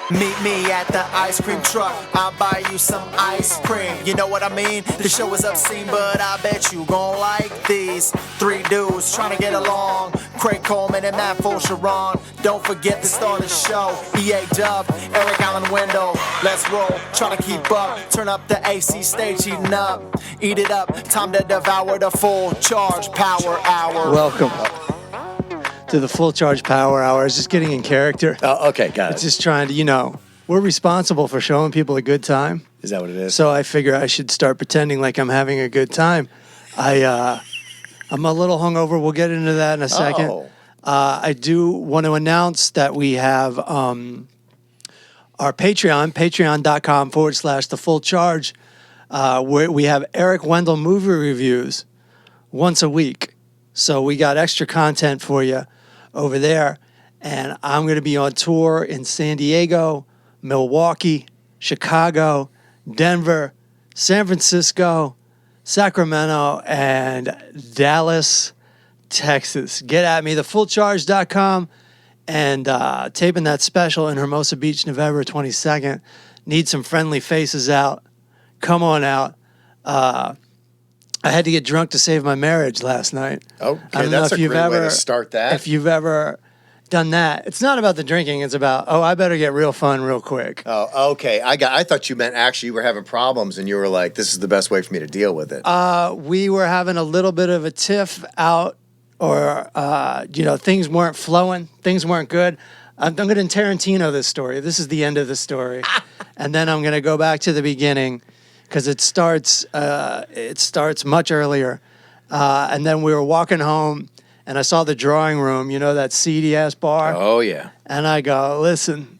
Meet me at the ice cream truck. I'll buy you some ice cream. You know what I mean? The show is obscene, but I bet you gon' like these three dudes trying to get along. Craig Coleman and Matt Sharon. Don't forget to start the show. EA Dub, Eric Allen Window. Let's roll, try to keep up. Turn up the AC stage, heating up. Eat it up, time to devour the full charge power hour. Welcome to the Full Charge Power Hour. I was just getting in character. Oh, okay, got it. It's just trying to, we're responsible for showing people a good time. Is that what it is? So I figure I should start pretending like I'm having a good time. I'm a little hungover. We'll get into that in a second. Oh. I do want to announce that we have our Patreon, patreon.com/The Full Charge, where we have Eric Wendell movie reviews once a week. So we got extra content for you over there. And I'm going to be on tour in San Diego, Milwaukee, Chicago, Denver, San Francisco, Sacramento, and Dallas, Texas. Get at me, thefullcharge.com, and taping that special in Hermosa Beach, November 22nd. Need some friendly faces out. Come on out. I had to get drunk to save my marriage last night. Okay, that's a great way to start that. If you've ever done that, it's not about the drinking. It's about, I better get real fun real quick. Oh, okay. I thought you meant actually you were having problems and you were like, this is the best way for me to deal with it. We were having a little bit of a tiff out, or things weren't flowing. Things weren't good. I'm going to Tarantino this story. This is the end of the story. And then I'm going to go back to the beginning, because it starts much earlier. And then we were walking home, and I saw the drawing room, that seedy-ass bar. Oh, yeah. And I go, listen,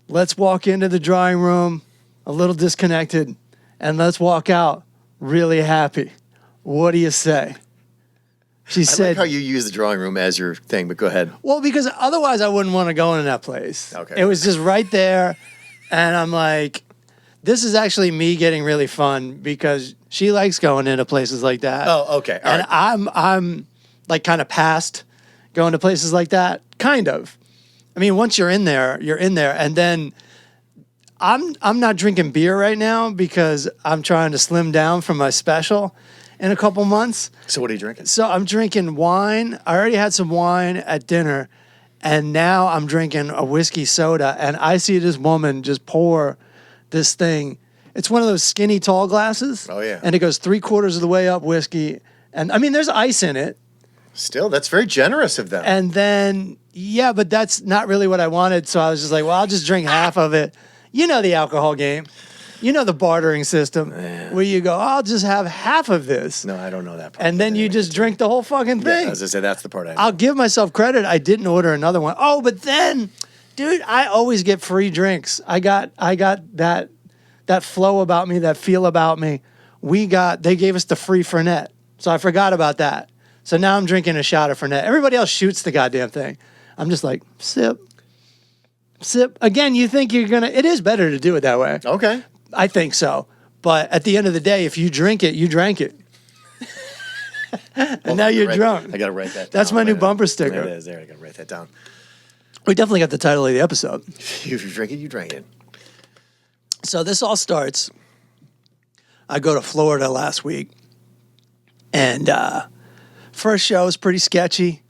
let's walk into the drawing room a little disconnected, and let's walk out really happy. What do you say? She said, I like how you use the drawing room as your thing, but go ahead. Well, because otherwise I wouldn't want to go into that place. Okay. It was just right there, and I'm like, this is actually me getting really fun, because she likes going into places like that. Oh, okay. All and right. I'm like kind of past going to places like that, kind of. I mean, once you're in there, you're in there. And then I'm not drinking beer right now because I'm trying to slim down from my special in a couple months. So what are you drinking? So I'm drinking wine. I already had some wine at dinner, and now I'm drinking a whiskey soda. And I see this woman just pour this thing. It's one of those skinny tall glasses. Oh, yeah. And it goes 3/4 of the way up whiskey. And I mean, there's ice in it. Still, that's very generous of them. And then, yeah, but that's not really what I wanted. So I was just like, well, I'll just drink half of it. You know the alcohol game. You know the bartering system where you go, I'll just have half of this. No, I don't know that part. And then you just drink the whole fucking thing. Yeah, as I say, that's the part I know. I'll give myself credit. I didn't order another one. Oh, but then, dude, I always get free drinks. I got that flow about me, that feel about me. They gave us the free Fernet. So I forgot about that. So now I'm drinking a shot of Fernet. Everybody else shoots the goddamn thing. I'm just like, sip, sip. Again, you think it is better to do it that way. Okay. I think so. But at the end of the day, if you drink it, you drank it. And now you're drunk. I got to write that down. That's my new bumper sticker. There it is. There, I got to write that down. We definitely got the title of the episode. If you drink it, you drank it. So this all starts. I go to Florida last week, and first show is pretty sketchy.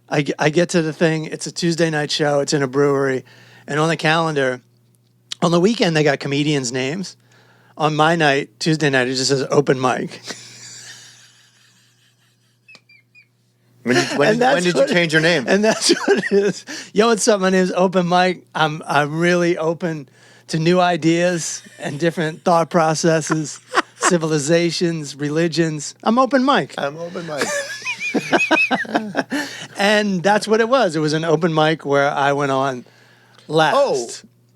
I get to the thing. It's a Tuesday night show. It's in a brewery, and on the calendar, on the weekend they got comedians' names. On my night, Tuesday night, it just says open mic. When did you change your name? And that's what it is. Yo, what's up? My name's Open Mike. I'm really open to new ideas and different thought processes, civilizations, religions. I'm Open Mike. I'm Open Mike. And that's what it was. It was an open mic where I went on last. Oh,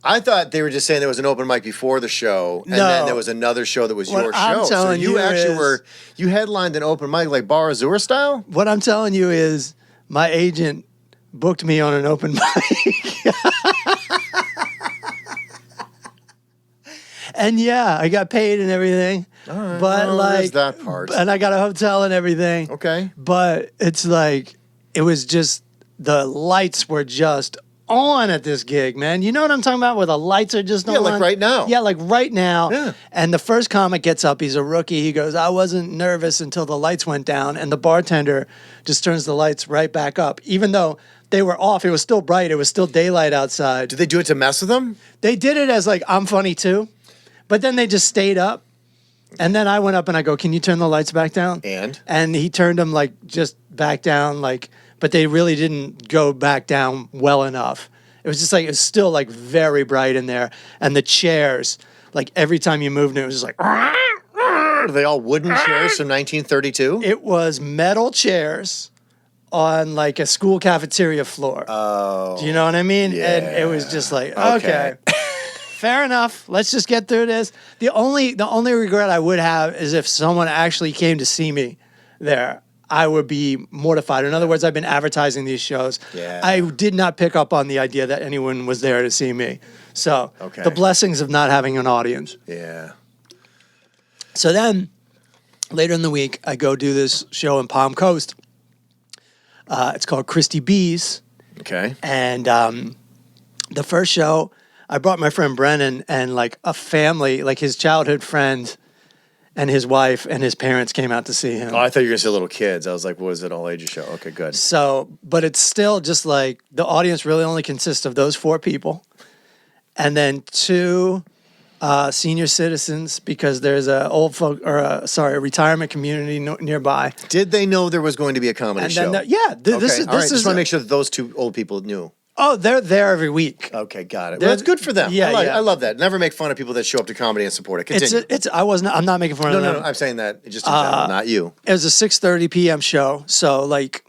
I thought they were just saying there was an open mic before the show, and then there was another show that was What your I'm show. So telling you you actually is- you headlined an open mic like Bar Azur style? What I'm telling you is my agent booked me on an open mic. And yeah, I got paid and everything. All right. But well, like there's that part. And I got a hotel and everything. Okay. But it's like it was just the lights were just on at this gig, man. You know what I'm talking about? Where the lights are just on. Yeah, like right now. Yeah, like right now. Yeah. And the first comic gets up. He's a rookie. He goes, I wasn't nervous until the lights went down. And the bartender just turns the lights right back up. Even though they were off, it was still bright. It was still daylight outside. Did they do it to mess with them? They did it as like, I'm funny too. But then they just stayed up. And then I went up and I go, can you turn the lights back down? And he turned them like just back down, like, but they really didn't go back down well enough. It was just like, it was still like very bright in there. And the chairs, like every time you moved, it was just like, Are they all wooden chairs from 1932? it was metal chairs on like a school cafeteria floor. Oh. Do you know what I mean? Yeah. And it was just like, okay. Fair enough. Let's just get through this. The only regret I would have is if someone actually came to see me there. I would be mortified. In other words, I've been advertising these shows. Yeah. I did not pick up on the idea that anyone was there to see me. So the blessings of not having an audience. Yeah. So then later in the week, I go do this show in Palm Coast. It's called Christy B's. Okay. And the first show, I brought my friend Brennan and like a family, like his childhood friend and his wife and his parents came out to see him. Oh, I thought you were going to say little kids. I was like, what is it, all ages show? Okay, good. So, but it's still just like the audience really only consists of those 4 people and then 2 senior citizens because there's a a retirement community nearby. Did they know there was going to be a comedy show? This is all right. Just want to make sure that those 2 old people knew. Oh, they're there every week. Okay, got it. Well, that's good for them. Yeah, I love that. Never make fun of people that show up to comedy and support it. Continue. I'm not making fun of them. No, I'm saying that just in general, not you. It was a 6:30 p.m. show, so like,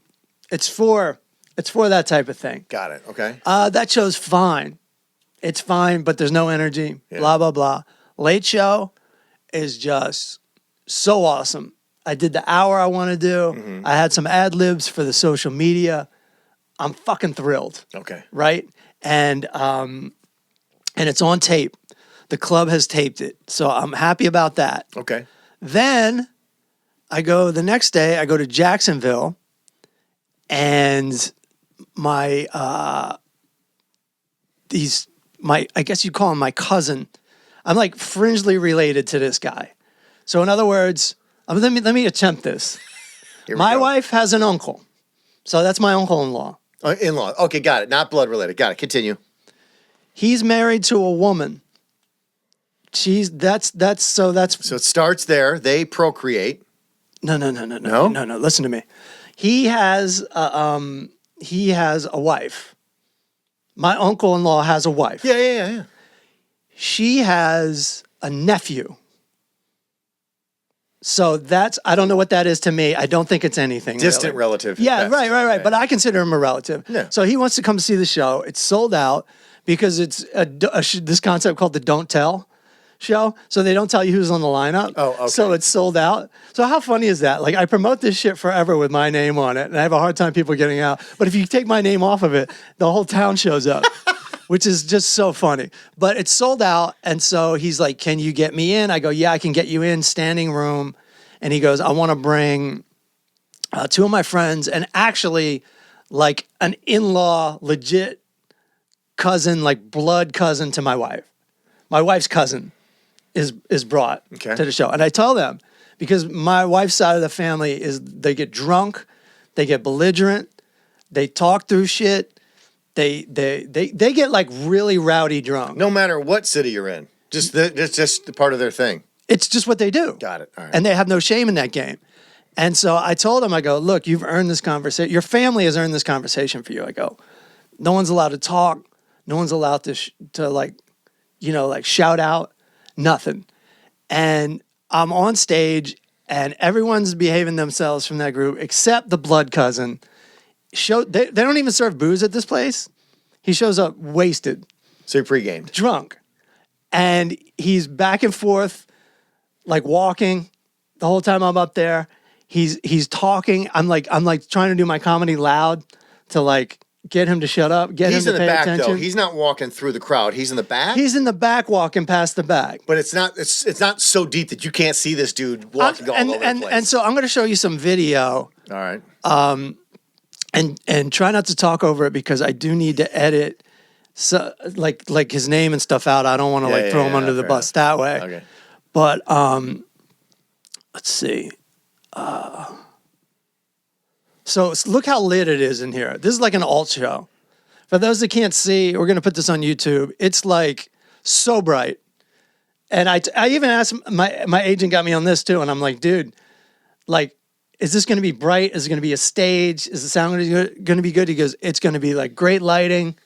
it's for that type of thing. Got it. Okay. That show's fine. It's fine, but there's no energy. Yeah. Blah blah blah. Late show is just so awesome. I did the hour I want to do. Mm-hmm. I had some ad libs for the social media. I'm fucking thrilled. Okay. Right? And it's on tape. The club has taped it. So I'm happy about that. Okay. Then the next day, I go to Jacksonville and I guess you'd call him my cousin. I'm like fringely related to this guy. So in other words, let me attempt this. My wife has an uncle. So that's my uncle-in-law. In-law. Okay, got it. Not blood related. Got it. Continue. He's married to a woman. So it starts there. They procreate. No. Listen to me. He has a wife. My uncle-in-law has a wife. Yeah. She has a nephew. So I don't know what that is to me. I don't think it's anything. Distant really. relative. Yeah, right. But I consider him a relative. Yeah. So he wants to come see the show. It's sold out because it's this concept called the Don't Tell show. So they don't tell you who's on the lineup. Oh, okay. So it's sold out. So how funny is that? Like I promote this shit forever with my name on it, and I have a hard time people getting out. But if you take my name off of it, the whole town shows up. Which is just so funny. But it's sold out, and so he's like, can you get me in? I go, yeah, I can get you in, standing room. And he goes, I want to bring 2 of my friends and actually like an in-law, legit cousin, like blood cousin to my wife. My wife's cousin is brought to the show. And I tell them, because my wife's side of the family they get drunk, they get belligerent, they talk through shit. They get like really rowdy drunk. No matter what city you're in. It's just part of their thing. It's just what they do. Got it. All right. And they have no shame in that game. And so I told him, I go, look, you've earned this conversation. Your family has earned this conversation for you. I go, no one's allowed to talk. No one's allowed to like shout out, nothing. And I'm on stage and everyone's behaving themselves from that group except the blood cousin. They don't even serve booze at this place. He shows up wasted. So you're pre-gamed. Drunk. And he's back and forth, like walking the whole time I'm up there. He's talking. I'm like trying to do my comedy loud to like get him to shut up, get him to pay attention. He's in the back though. He's not walking through the crowd. He's in the back? He's in the back walking past the back. But it's not so deep that you can't see this dude walking all over the place. And so I'm going to show you some video. All right. And try not to talk over it because I do need to edit so like his name and stuff out. I don't want to throw him under the bus that way. Okay. But let's see. So look how lit it is in here. This is like an alt show. For those that can't see, we're going to put this on YouTube. It's like so bright. And I even asked my agent got me on this too. And I'm like, dude, like, is this going to be bright? Is it going to be a stage? Is the sound going to be good? He goes, it's going to be like great lighting.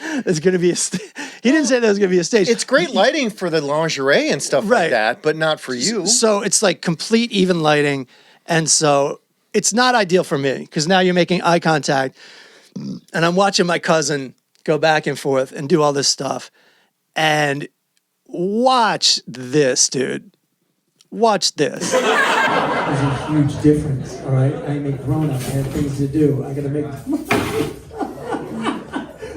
It's going to be he didn't say that was going to be a stage. It's great lighting for the lingerie and stuff like that, but not for you. So it's like complete even lighting. And so it's not ideal for me because now you're making eye contact and I'm watching my cousin go back and forth and do all this stuff. And watch this, dude. Watch this. There's a huge difference, all right? I'm a grown-up. I have things to do. I gotta make...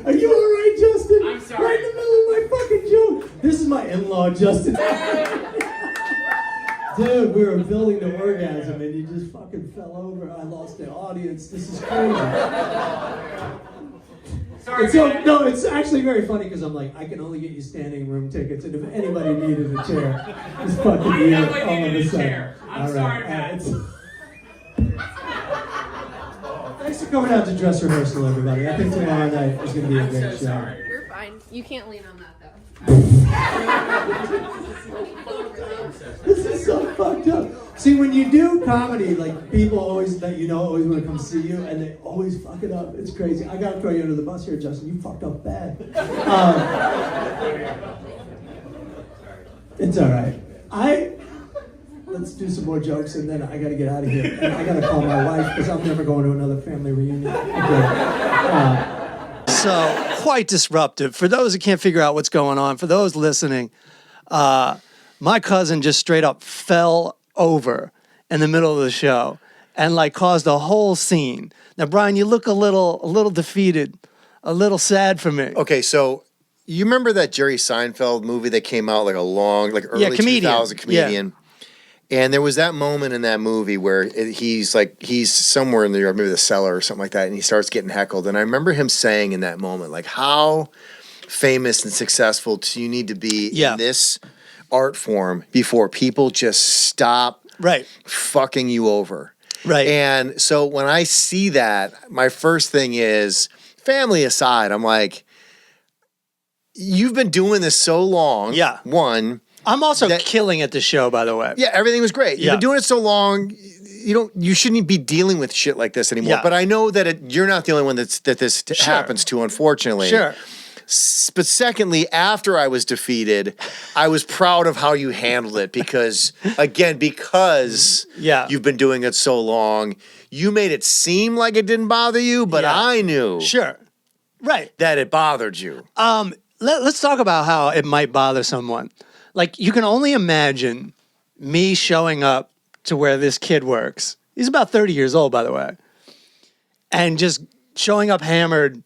Are you all right, Justin? I'm sorry. Right in the middle of my fucking joke. This is my in-law, Justin. Dude, we were building the orgasm and you just fucking fell over. I lost the audience. This is crazy. Sorry, And so, man. no, it's actually very funny because I'm like, I can only get you standing room tickets, and if anybody needed a chair, just fucking I you definitely all of needed a a sudden. chair. I'm All sorry, right, Matt. Thanks for coming out to dress rehearsal, everybody. I think tomorrow night is going to be a I'm great so show. sorry. You're fine. You can't lean on that though. This is so fucked up. See, when you do comedy, like people always that you know always want to come see you, and they always fuck it up. It's crazy. I gotta throw you under the bus here, Justin. You fucked up bad. It's all right. Let's do some more jokes, and then I gotta get out of here. And I gotta call my wife because I'm never going to another family reunion. Okay. So quite disruptive. For those who can't figure out what's going on, for those listening, my cousin just straight up fell over in the middle of the show and like caused a whole scene. Now, Bryan, you look a little defeated, a little sad for me. Okay, so you remember that Jerry Seinfeld movie that came out like early Comedian. 2000 comedian? And there was that moment in that movie where he's somewhere in New York, maybe the cellar or something like that, and he starts getting heckled. And I remember him saying in that moment, like, how famous and successful do you need to be in this art form before people just stop fucking you over? Right. And so when I see that, my first thing is, family aside, I'm like, you've been doing this so long. Yeah. One. I'm also killing at the show, by the way. Yeah, everything was great. You've been doing it so long, you shouldn't be dealing with shit like this anymore. Yeah. But I know that you're not the only one that this happens to, unfortunately. Sure. But secondly, after I was defeated, I was proud of how you handled it because you've been doing it so long, you made it seem like it didn't bother you, but I knew that it bothered you. Let's talk about how it might bother someone. Like, you can only imagine me showing up to where this kid works. He's about 30 years old, by the way. And just showing up hammered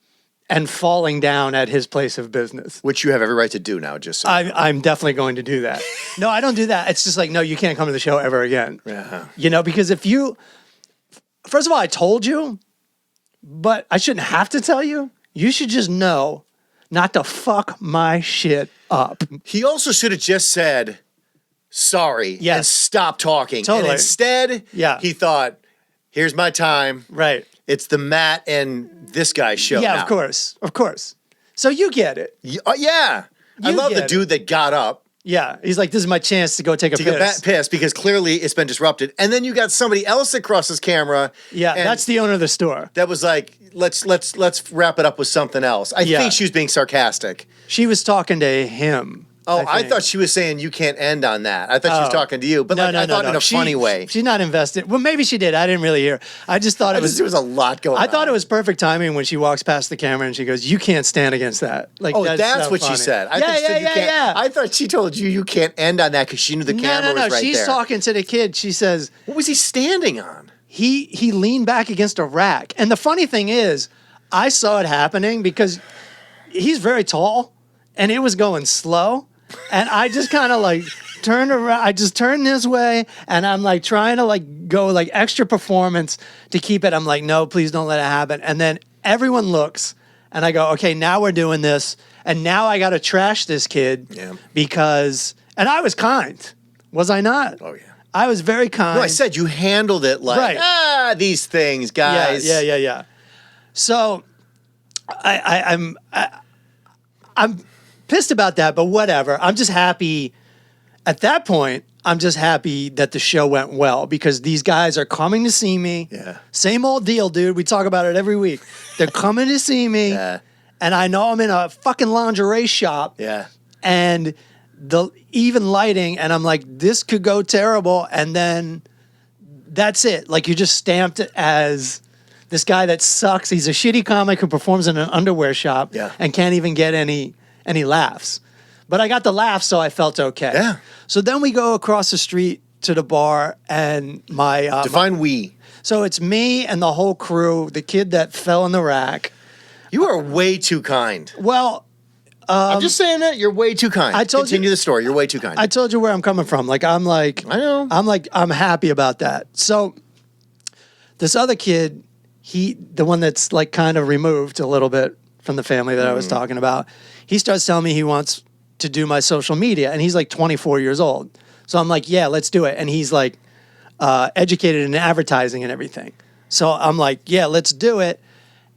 and falling down at his place of business. Which you have every right to do now, just so I'm definitely going to do that. No, I don't do that. It's just like, no, you can't come to the show ever again. Yeah. You know, because first of all, I told you, but I shouldn't have to tell you. You should just know not to fuck my shit up. He also should have just said sorry and stop talking. Totally. And instead, he thought, here's my time. Right. It's the Matt and this guy's show Yeah, now. of course. So you get it. Yeah. I love the dude that got up. Yeah. He's like, this is my chance to go take a piss. Because clearly it's been disrupted. And then you got somebody else that crosses camera. Yeah, that's the owner of the store. That was like, let's wrap it up with something else. I think she was being sarcastic. She was talking to him. Oh, I thought she was saying you can't end on that. I thought she was talking to you, but I thought in a funny way. She's not invested. Well, maybe she did. I didn't really hear. I just thought there was a lot going on. I thought it was perfect timing when she walks past the camera and she goes, "You can't stand against that." Like, that's what she said. I thought she told you can't end on that because she knew the camera was right there. She's talking to the kid. She says, "What was he standing on?" He leaned back against a rack. And the funny thing is, I saw it happening because he's very tall and it was going slow. And I just kind of like turned around. I just turned this way and I'm like trying to like go like extra performance to keep it. I'm like, no, please don't let it happen. And then everyone looks And I go, okay, now we're doing this. And now I got to trash this kid because, and I was kind. Was I not? Oh, yeah. I was very kind. No, I said you handled it like, these things, guys. Yeah. So I'm pissed about that, but whatever. I'm just happy. At that point, I'm just happy that the show went well because these guys are coming to see me. Yeah. Same old deal, dude. We talk about it every week. They're coming to see me. Yeah. And I know I'm in a fucking lingerie shop. Yeah. And the even lighting, and I'm like, this could go terrible. And then that's it. Like, you just stamped it as this guy that sucks. He's a shitty comic who performs in an underwear shop and can't even get any laughs. But I got the laughs, so I felt okay. Yeah. So then we go across the street to the bar, and Define we. So it's me and the whole crew, the kid that fell in the rack. You are way too kind. Well, I'm just saying that you're way too kind. I told Continue you- the story. You're way too kind. I told you where I'm coming from. I know. I'm happy about that. So this other kid, the one that's like kind of removed a little bit from the family that I was talking about, he starts telling me he wants to do my social media, and he's like 24 years old. So I'm like, yeah, let's do it. And he's like educated in advertising and everything. So I'm like, yeah, let's do it.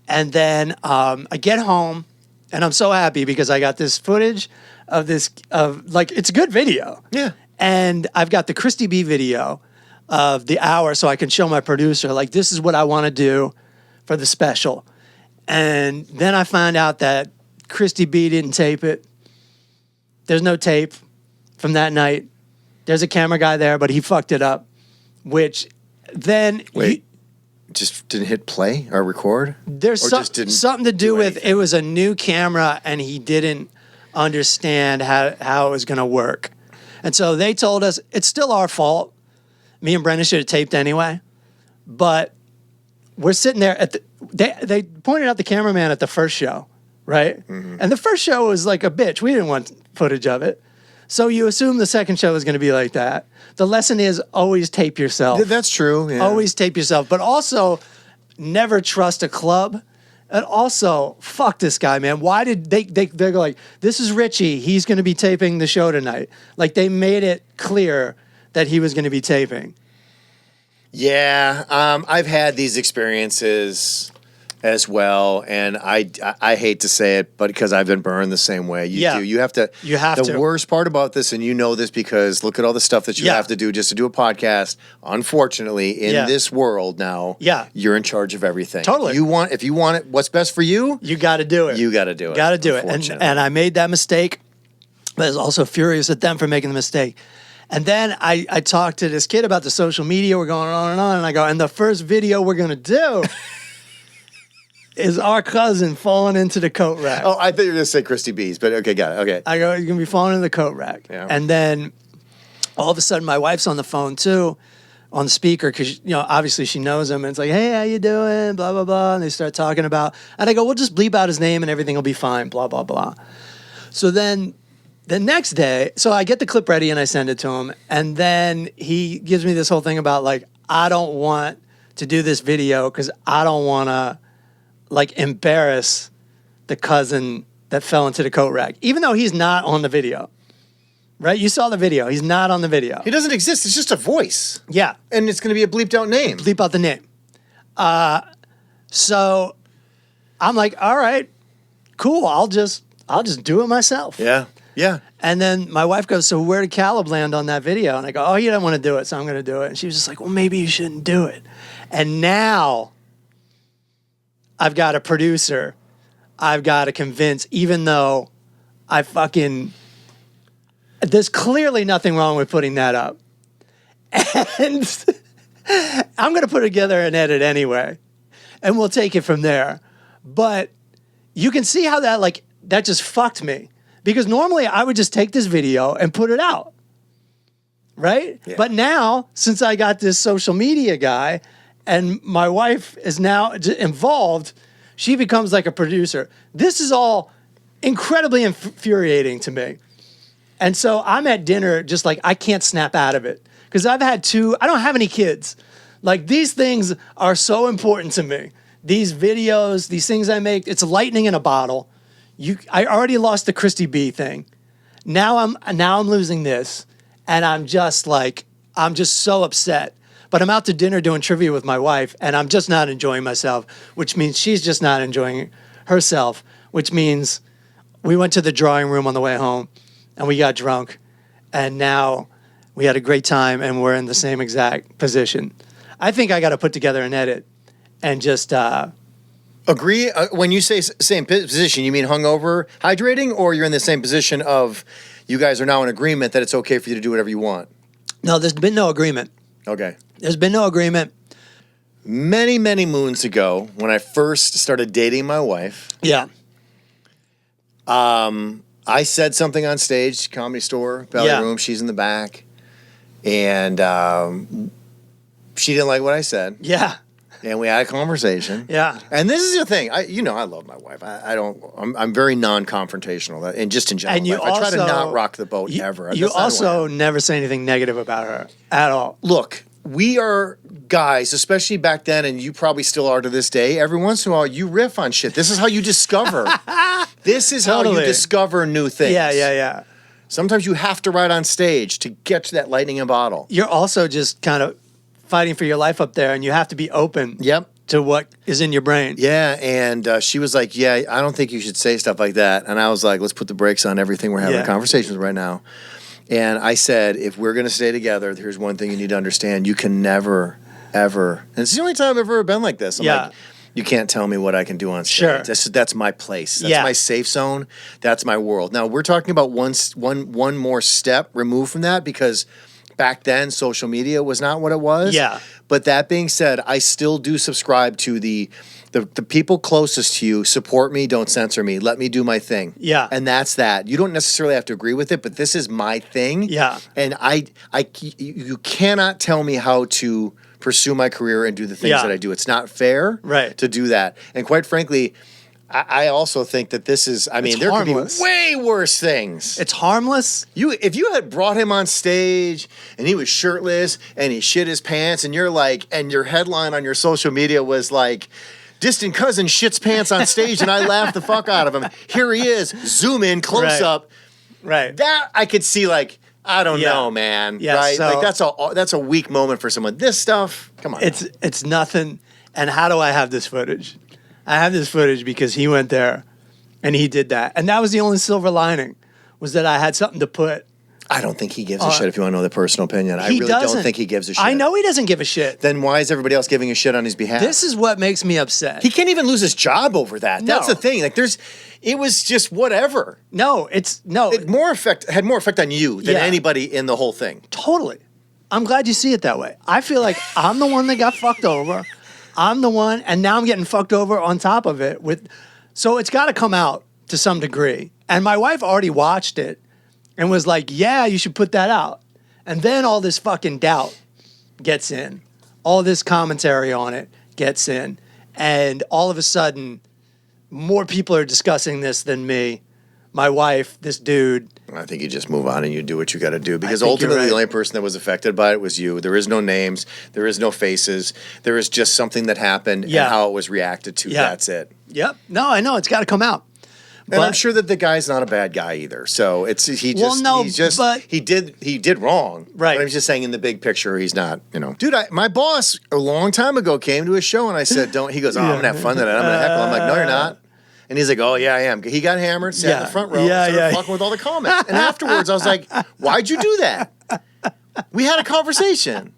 And then I get home, and I'm so happy because I got this footage of it's a good video. Yeah. And I've got the Christy B video of the hour so I can show my producer, like, this is what I want to do for the special. And then I find out that Christy B didn't tape it. There's no tape from that night. There's a camera guy there, but he fucked it up, which then... Wait. Just didn't hit play or record? There's something to do with it was a new camera and he didn't understand how it was going to work. And so they told us it's still our fault. Me and Brendon should have taped anyway. But we're sitting there they pointed out the cameraman at the first show, right? Mm-hmm. And the first show was like a bitch. We didn't want footage of it. So you assume the second show is going to be like that. The lesson is always tape yourself. That's true. Yeah. Always tape yourself. But also never trust a club. And also, fuck this guy, man. Why did they're like, this is Richie. He's going to be taping the show tonight. Like, they made it clear that he was going to be taping. Yeah. I've had these experiences as well, and I hate to say it, but because I've been burned the same way. You do. You have to. The worst part about this, and you know this because look at all the stuff that you have to do just to do a podcast. Unfortunately, in this world now, you're in charge of everything. Totally. If you want it, what's best for you, you got to do it. You got to do it. Got to do it. And I made that mistake, but I was also furious at them for making the mistake. And then I talked to this kid about the social media. We're going on, and I go, and the first video we're going to do is our cousin falling into the coat rack. Oh, I thought you were going to say Christy B's, but okay, got it. Okay. I go, you're going to be falling into the coat rack. Yeah. And then all of a sudden my wife's on the phone too, on the speaker, because, obviously she knows him. And it's like, hey, how you doing? Blah, blah, blah. And they start talking about, and I go, we'll just bleep out his name and everything will be fine, blah, blah, blah. So then the next day, so I get the clip ready and I send it to him. And then he gives me this whole thing about, like, I don't want to do this video because I don't want to, like, embarrass the cousin that fell into the coat rack, even though he's not on the video, right? You saw the video. He's not on the video. He doesn't exist. It's just a voice. Yeah. And it's going to be a bleeped out name. Bleep out the name. So I'm like, all right, cool. I'll just do it myself. Yeah. Yeah. And then my wife goes, so where did Caleb land on that video? And I go, oh, you don't want to do it, so I'm going to do it. And she was just like, well, maybe you shouldn't do it. And now I've got a producer I've got to convince, even though there's clearly nothing wrong with putting that up. And I'm going to put together an edit anyway, and we'll take it from there. But you can see how that just fucked me, because normally I would just take this video and put it out, right? Yeah. But now, since I got this social media guy and my wife is now involved, she becomes like a producer. This is all incredibly infuriating to me. And so I'm at dinner just like, I can't snap out of it. Because I don't have any kids. Like, these things are so important to me. these videos, these things I make, it's lightning in a bottle. I already lost the Christy B thing. Now I'm losing this, and I'm just so upset. But I'm out to dinner doing trivia with my wife, and I'm just not enjoying myself, which means she's just not enjoying herself, which means we went to the drawing room on the way home, and we got drunk, and now we had a great time, and we're in the same exact position. I think I got to put together an edit and just Agree. When you say same position, you mean hungover, hydrating, or you're in the same position of you guys are now in agreement that it's okay for you to do whatever you want? No, there's been no agreement. Okay. There's been no agreement. Many, many moons ago, when I first started dating my wife, Yeah. I said something on stage, Comedy Store, Belly Yeah. Room. She's in the back, and she didn't like what I said. Yeah. And we had a conversation. Yeah. And this is the thing. I love my wife. I'm very non-confrontational, and just in general. And you I try to also- not rock the boat ever. You That's not who I also am. never say anything negative about her at all. Look, we are guys, especially back then, and you probably still are to this day. Every once in a while, you riff on shit. This is how you discover. This is how Totally. you discover new things. Yeah. Sometimes you have to write on stage to get to that lightning in a bottle. You're also just kind of fighting for your life up there, and you have to be open Yep. to what is in your brain. Yeah, and she was like, yeah, I don't think you should say stuff like that. And I was like, let's put the brakes on everything we're having Yeah. a conversation with right now. And I said, if we're going to stay together, here's one thing you need to understand. You can never, ever, and it's the only time I've ever been like this. I'm Yeah. like, you can't tell me what I can do on stage. Sure. That's my place. That's Yeah. my safe zone. That's my world. Now, we're talking about one more step removed from that, because back then, social media was not what it was. Yeah. But that being said, I still do subscribe to the people closest to you. Support me, don't censor me. Let me do my thing. Yeah. And that's that. You don't necessarily have to agree with it, but this is my thing. Yeah. And you cannot tell me how to pursue my career and do the things Yeah. that I do. It's not fair Right. to do that. And quite frankly, I also think that this is, It's there harmless. could be way worse things. It's harmless. If you had brought him on stage and he was shirtless and he shit his pants, and you're like, and your headline on your social media was like, distant cousin shits pants on stage and I laughed the fuck out of him. Here he is, zoom in, close Right. up. Right. That I could see, like, I don't Yeah. know, man. Yeah, right? so- Like that's a weak moment for someone. This stuff, come on. It's nothing. And how do I have this footage? I have this footage because he went there and he did that. And that was the only silver lining, was that I had something to put. I don't think he gives a shit if you want to know the personal opinion. I He really doesn't. don't think he gives a shit. I know he doesn't give a shit. Then why is everybody else giving a shit on his behalf? This is what makes me upset. He can't even lose his job over that. That's No. the thing. Like it was just whatever. It Had more effect on you than Yeah. anybody in the whole thing. totally. I'm glad you see it that way. I feel like I'm the one that got fucked over. I'm the one, and now I'm getting fucked over on top of it. So it's got to come out to some degree. And my wife already watched it and was like, yeah, you should put that out. And then all this fucking doubt gets in. All this commentary on it gets in. And all of a sudden, more people are discussing this than me. My wife, this dude. I think you just move on and you do what you got to do, because think you're ultimately right. the only person that was affected by it was you. There is no names. There is no faces. There is just something that happened Yeah. and how it was reacted to. Yeah. That's it. Yep. No, I know. It's got to come out. And I'm sure that the guy's not a bad guy either. So but but- he did wrong. Right. But I'm just saying, in the big picture, he's not, Dude, my boss a long time ago came to a show and I said, don't. He goes, oh, I'm gonna have fun tonight. I'm gonna heckle. I'm like, no, you're not. And he's like, oh yeah, I am. He got hammered, sat in the front row, started fucking with all the comments. And afterwards, I was like, why'd you do that? We had a conversation.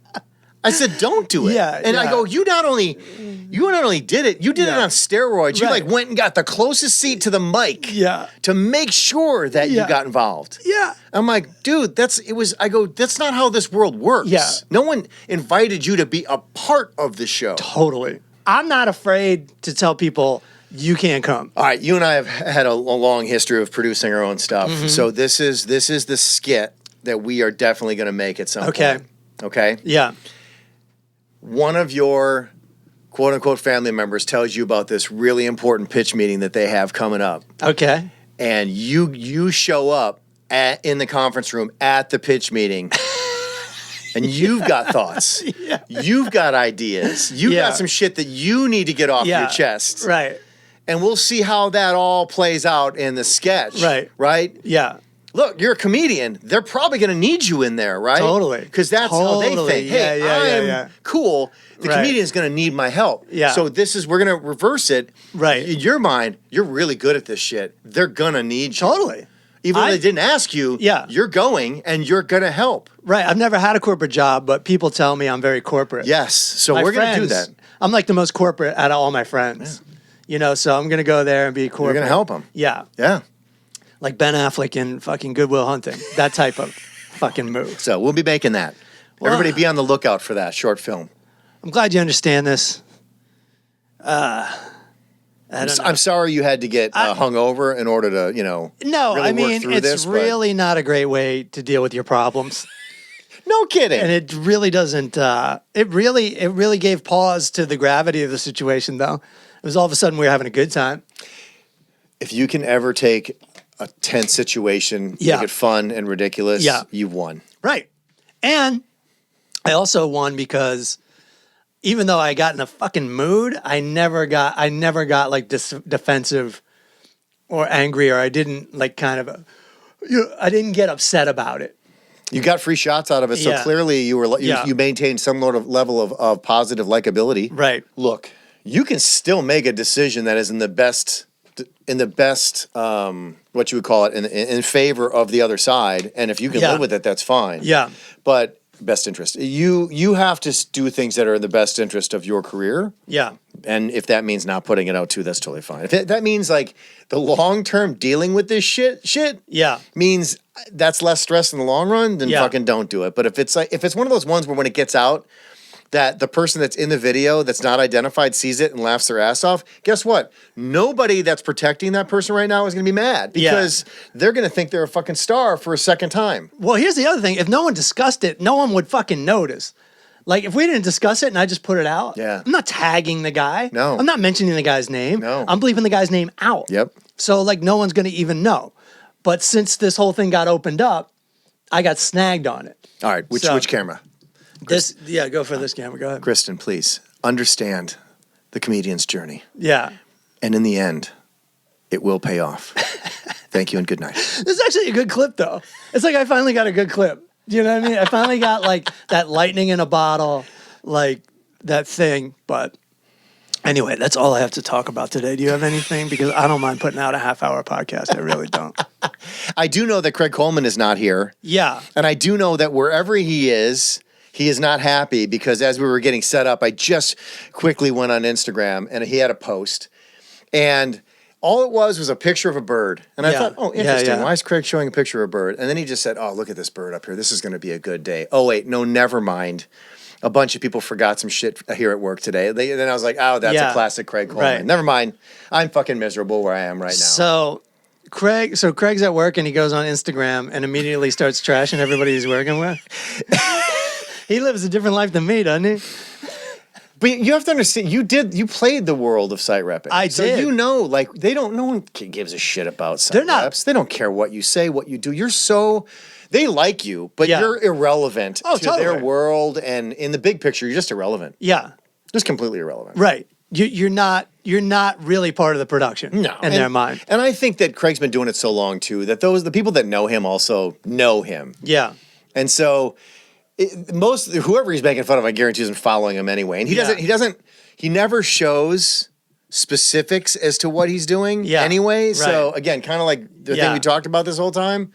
I said, don't do it. Yeah, and I yeah. go, you not only did it, you did it Yeah. on steroids. You Right. like went and got the closest seat to the mic Yeah. to make sure that you Yeah. got involved. Yeah. I'm like, dude, that's not how this world works. Yeah. No one invited you to be a part of the show. Totally. I'm not afraid to tell people you can't come. All right, you and I have had a long history of producing our own stuff. Mm-hmm. So this is the skit that we are definitely going to make at some Okay. point. Okay? Yeah. One of your quote unquote family members tells you about this really important pitch meeting that they have coming up. Okay. And you show up in the conference room at the pitch meeting. and you've got thoughts. You've got ideas. You've got some shit that you need to get off your chest. Right. And we'll see how that all plays out in the sketch. Right. Right? Yeah. Look, you're a comedian. They're probably going to need you in there, right? Totally. Because that's how they think. Hey, I'm cool. The comedian's going to need my help. Yeah. So we're going to reverse it. Right. In your mind, you're really good at this shit. They're going to need you. Totally. Even though they didn't ask you, you're going and you're going to help. Right. I've never had a corporate job, but people tell me I'm very corporate. Yes. So we're going to do that. I'm like the most corporate out of all my friends. Yeah. You know, so I'm going to go there and be corporate. You're going to help them. Yeah. Yeah. Like Ben Affleck in fucking Good Will Hunting. That type of fucking move. So we'll be making that. Well, everybody be on the lookout for that short film. I'm glad you understand this. I'm sorry you had to get hungover in order to, No, really I mean, work through it's this, really not a great way to deal with your problems. No kidding. And it really doesn't, it really gave pause to the gravity of the situation, though. It was all of a sudden we were having a good time. If you can ever take a tense situation, make it fun and ridiculous, you've won. Right. And I also won because even though I got in a fucking mood, I never got like defensive or angry, or I didn't like I didn't get upset about it. You got free shots out of it, so clearly you maintained some sort of level of positive likability. Right. Look, you can still make a decision that is in the best what you would call it in favor of the other side, and if you can live with it, that's fine. Yeah. But best interest. You have to do things that are in the best interest of your career. Yeah. And if that means not putting it out too, that's totally fine. If that means like the long term dealing with this shit means that's less stress in the long run, then fucking don't do it. But if it's one of those ones where when it gets out that the person that's in the video that's not identified sees it and laughs their ass off, guess what? Nobody that's protecting that person right now is going to be mad because they're going to think they're a fucking star for a second time. Well, here's the other thing. If no one discussed it, no one would fucking notice. Like, if we didn't discuss it and I just put it out, I'm not tagging the guy. No. I'm not mentioning the guy's name. No. I'm leaving the guy's name out. Yep. So, like, no one's going to even know. But since this whole thing got opened up, I got snagged on it. All right. Which camera? Go for this camera. Go ahead. Kristen, please understand the comedian's journey. Yeah. And in the end, it will pay off. Thank you and good night. This is actually a good clip, though. It's like I finally got a good clip. Do you know what I mean? I finally got like that lightning in a bottle, like that thing. But anyway, that's all I have to talk about today. Do you have anything? Because I don't mind putting out a half-hour podcast. I really don't. I do know that Craig Coleman is not here. Yeah. And I do know that wherever he is not happy because as we were getting set up, I just quickly went on Instagram and he had a post. And all it was a picture of a bird. And I thought, oh, interesting. Why is Craig showing a picture of a bird? And then he just said, oh, look at this bird up here. This is going to be a good day. Oh, wait, no, never mind. A bunch of people forgot some shit here at work today. Then I was like, oh, that's a classic Craig Coleman. Right. Never mind. I'm fucking miserable where I am right now. So Craig's at work and he goes on Instagram and immediately starts trashing everybody he's working with. He lives a different life than me, doesn't he? But you have to understand, you played the world of site repping. I did. So you know, like, no one gives a shit about site reps. They don't care what you say, what you do. They like you, but you're irrelevant to their world. And in the big picture, you're just irrelevant. Yeah. Just completely irrelevant. Right. You're not really part of the production in their mind. And I think that Craig's been doing it so long, too, that the people that know him also know him. Yeah. And so whoever he's making fun of, I guarantee isn't following him anyway. And he never shows specifics as to what he's doing anyway. Right. So again, kind of like the thing we talked about this whole time.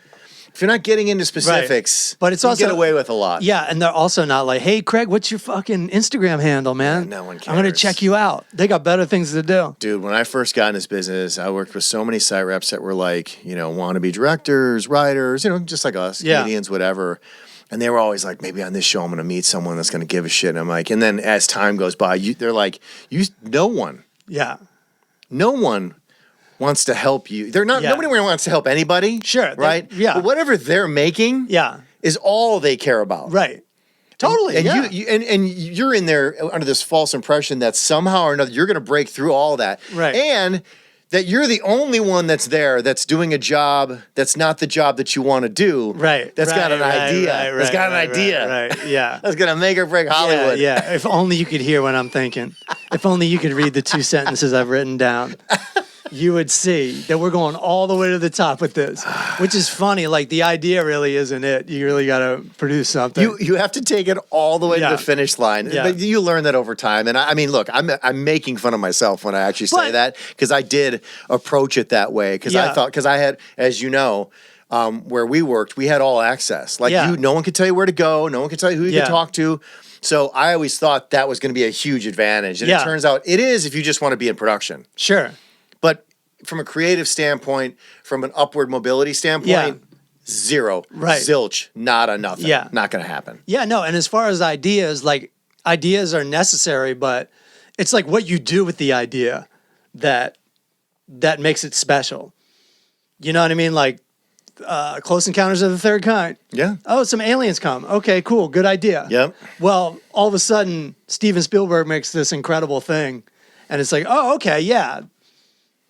If you're not getting into specifics, but it's you also get away with a lot. Yeah, and they're also not like, hey, Craig, what's your fucking Instagram handle, man? No one cares. I'm going to check you out. They got better things to do. Dude, when I first got in this business, I worked with so many site reps that were like, wannabe directors, writers, just like us, comedians, whatever. And they were always like, maybe on this show I'm going to meet someone that's going to give a shit. And I'm like, and then as time goes by, they're like, no one. Yeah. No one wants to help you. Nobody wants to help anybody. Sure. Right? But whatever they're making is all they care about. Right. Totally. And you're in there under this false impression that somehow or another you're going to break through all that. Right. And that you're the only one that's there that's doing a job that's not the job that you want to do. Right. That's got an idea. That's got an right, idea. Right. Yeah. That's gonna make or break Hollywood. Yeah. If only you could hear what I'm thinking. If only you could read the 2 sentences I've written down. You would see that we're going all the way to the top with this, which is funny. Like, the idea really isn't it. You really got to produce something. You have to take it all the way to Yeah. the finish line. Yeah. But you learn that over time. And I mean, look, I'm making fun of myself when I actually say But- that, because I did approach it that way. Because Yeah. I thought, because I had, as you know, where we worked, we had all access. Like, Yeah. no one could tell you where to go. No one could tell you who you Yeah. could talk to. So I always thought that was going to be a huge advantage. And Yeah. it turns out it is if you just want to be in production. Sure. But from a creative standpoint, from an upward mobility standpoint, Yeah. zero. Right. Zilch. Nada, nothing. Yeah. Not going to happen. Yeah, no. And as far as ideas, like, ideas are necessary, but it's like what you do with the idea that makes it special. You know what I mean? Like, Close Encounters of the Third Kind. Yeah. Oh, some aliens come. Okay, cool. Good idea. Yep. Well, all of a sudden, Steven Spielberg makes this incredible thing. And it's like, oh, okay, yeah.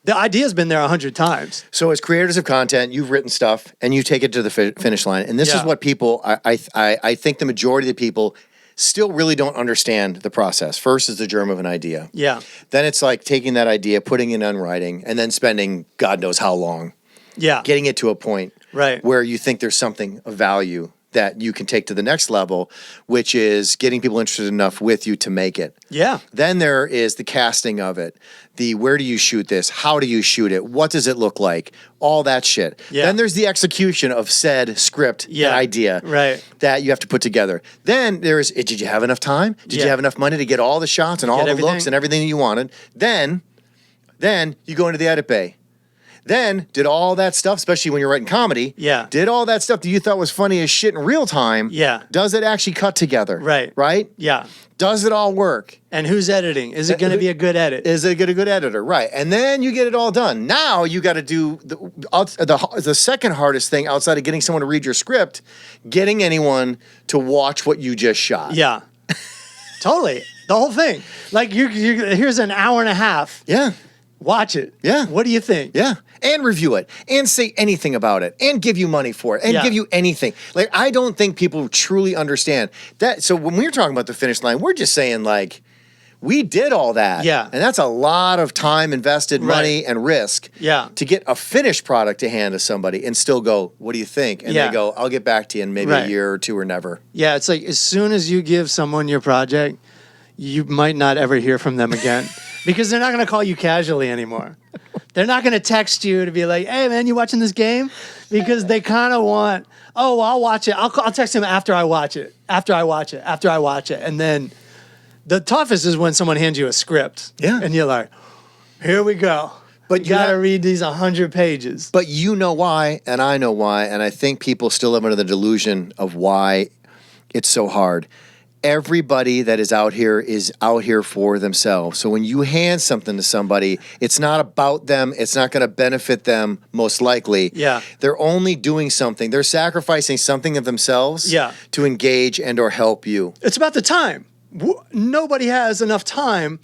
The idea's been there 100 times. So as creators of content, you've written stuff and you take it to the finish line. And this is Yeah. what people, I think the majority of the people still really don't understand the process. First is the germ of an idea. Yeah. Then it's like taking that idea, putting it on writing, and then spending God knows how long Yeah. getting it to a point Right. where you think there's something of value that you can take to the next level, which is getting people interested enough with you to make it. Yeah. Then there is the casting of it. The where do you shoot this? How do you shoot it? What does it look like? All that shit. Yeah. Then there's the execution of said script and Yeah. idea Right. that you have to put together. Then there's, did you have enough time? Did you Yeah. have enough money to get all the shots and all Get the everything? looks and everything you wanted? Then you go into the edit bay. Then did all that stuff, especially when you're writing comedy. Yeah. Did all that stuff that you thought was funny as shit in real time. Yeah. Does it actually cut together? Right. Right? Yeah. Does it all work? And who's editing? Is it going to be a good edit? Is it a good editor? Right. And then you get it all done. Now you got to do the second hardest thing outside of getting someone to read your script, getting anyone to watch what you just shot. Yeah. Totally. The whole thing. Like, you here's an hour and a half. Yeah. Watch it. Yeah. What do you think? Yeah. And review it and say anything about it and give you money for it and Yeah. give you anything. Like, I don't think people truly understand that. So when we're talking about the finish line, we're just saying, like, we did all that. Yeah. And that's a lot of time invested, money, Right. and risk Yeah. to get a finished product to hand to somebody and still go, what do you think? And Yeah. they go, I'll get back to you in maybe Right. a year or two or never. Yeah, it's like as soon as you give someone your project, you might not ever hear from them again because they're not going to call you casually anymore. They're not going to text you to be like, hey, man, you watching this game? Because they kind of want, oh, well, I'll watch it. I'll text them after I watch it. And then the toughest is when someone hands you a script. Yeah. And you're like, here we go. But You you got to have- read these 100 pages. But you know why, and I know why, and I think people still live under the delusion of why it's so hard. Everybody that is out here for themselves. So when you hand something to somebody, it's not about them. It's not going to benefit them, most likely. Yeah. They're only doing something. They're sacrificing something of themselves Yeah. to engage and or help you. It's about the time. Nobody has enough time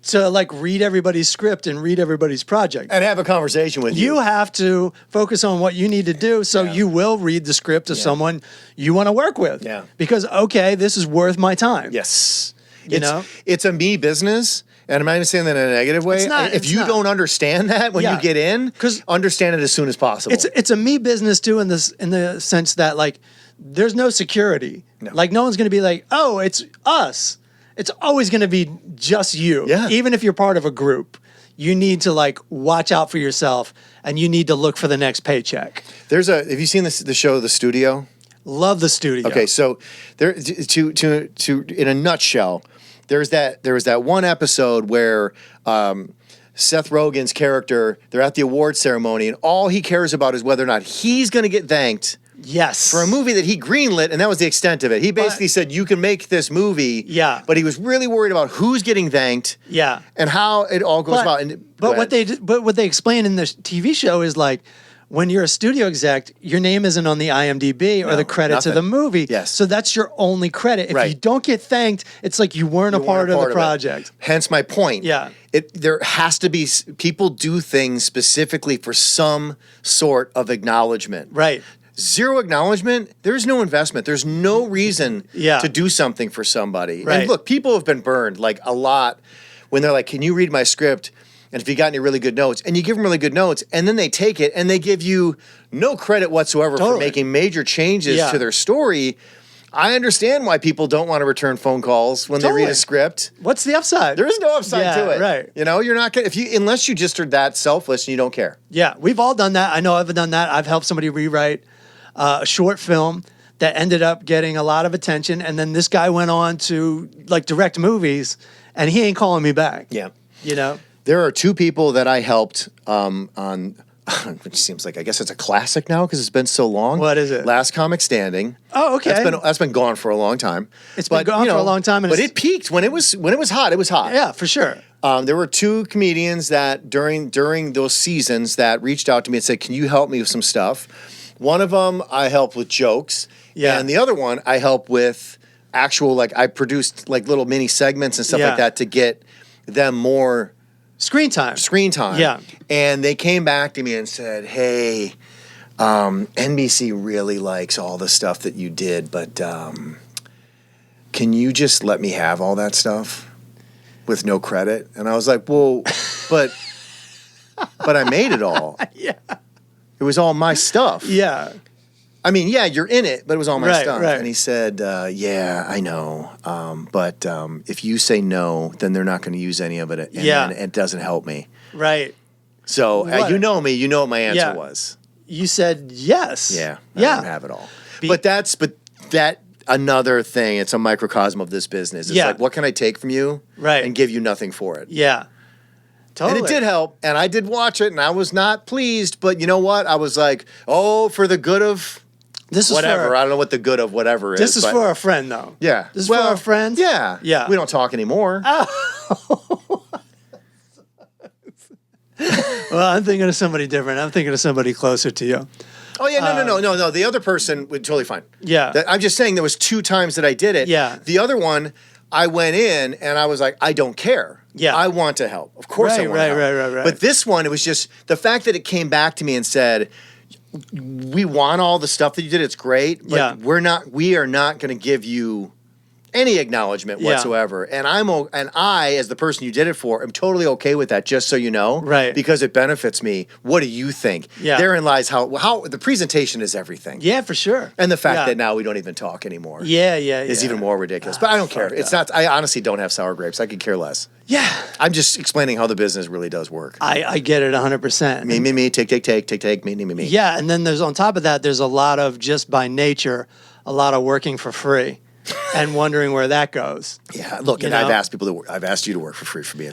to like read everybody's script and read everybody's project. And have a conversation with You have to focus on what you need to do, so you will read the script of someone you want to work with. Yeah. Because, okay, this is worth my time. Yes. You know? It's a me business. And I'm not even saying that in a negative way. It's not- If it's you not. don't understand that when Yeah. you get in, 'Cause understand it as soon as possible. It's a me business too in the sense that like there's no security. No. Like no one's going to be like, "Oh, it's us." It's always going to be just you. Yeah. Even if you're part of a group, you need to like watch out for yourself and you need to look for the next paycheck. Have you seen the show The Studio? Love the studio. Okay, so there to in a nutshell, there was that one episode where Seth Rogen's character, they're at the award ceremony and all he cares about is whether or not he's going to get thanked Yes. for a movie that he greenlit, and that was the extent of it. He basically said, you can make this movie, Yeah. but he was really worried about who's getting thanked Yeah. and how it all goes about. And, go But ahead. what they explain in this TV show is like When you're a studio exec, your name isn't on the IMDb or the credits of the nothing. movie. Yes. So that's your only credit. If Right. you don't get thanked, it's like you weren't a part of the it. project. Hence my point. Yeah. There has to be people do things specifically for some sort of acknowledgement. Right. Zero acknowledgement, there's no investment. There's no reason Yeah. to do something for somebody. Right. And look, people have been burned like a lot when they're like, can you read my script? And if you got any really good notes, and you give them really good notes, and then they take it and they give you no credit whatsoever for making major changes to their story. I understand why people don't want to return phone calls when they read a script. What's the upside? There is no upside to it. Right. You know, you're not gonna unless you just are that selfless and you don't care. Yeah, we've all done that. I know I've done that. I've helped somebody rewrite a short film that ended up getting a lot of attention, and then this guy went on to like direct movies, and he ain't calling me back. Yeah. You know? There are two people that I helped on, which seems like I guess it's a classic now because it's been so long. What is it? Last Comic Standing. Oh, okay. That's been gone for a long time. It's been gone for a long time, and but it peaked when it was hot. It was hot. Yeah, for sure. There were two comedians that during those seasons that reached out to me and said, "Can you help me with some stuff?" One of them I helped with jokes, and the other one I helped with actual I produced little mini segments and stuff like that to get them more screen time. Yeah. And they came back to me and said, hey, NBC really likes all the stuff that you did, but can you just let me have all that stuff with no credit? And I was like, well, but I made it all. Yeah. It was all my stuff. Yeah. I mean, yeah, you're in it, but it was all my stuff. Right. And he said, yeah, I know. But if you say no, then they're not going to use any of it. And then it doesn't help me. Right. So you know me, you know what my answer was. You said yes. Yeah. I Yeah. don't have it all. But that another thing, it's a microcosm of this business. It's like, what can I take from you and give you nothing for it? Yeah. Totally. And it did help. And I did watch it and I was not pleased. But you know what? I was like, oh, for the good of whatever. I don't know what the good of whatever is. This is for a friend, though. Yeah. This is for our friends? Yeah. Yeah. We don't talk anymore. Well, I'm thinking of somebody different. I'm thinking of somebody closer to you. Oh, yeah. No. The other person was totally fine. Yeah. I'm just saying there was 2 times that I did it. Yeah. The other one, I went in and I was like, I don't care. Yeah. I want to help. Of course I want to help. Right. But this one, it was just the fact that it came back to me and said, we want all the stuff that you did. It's great. But we are not going to give you any acknowledgement whatsoever. And I, as the person you did it for, am totally okay with that, just so you know. Right. Because it benefits me. What do you think? Yeah. Therein lies how the presentation is everything. Yeah, for sure. And the fact that now we don't even talk anymore. Is even more ridiculous. But I don't care. It's not. I honestly don't have sour grapes. I could care less. Yeah. I'm just explaining how the business really does work. I get it 100%. Me, take, me. Yeah, and then there's on top of that, there's a lot of just by nature, a lot of working for free. And wondering where that goes. Yeah, look, and I've asked people to work. I've asked you to work for free for me.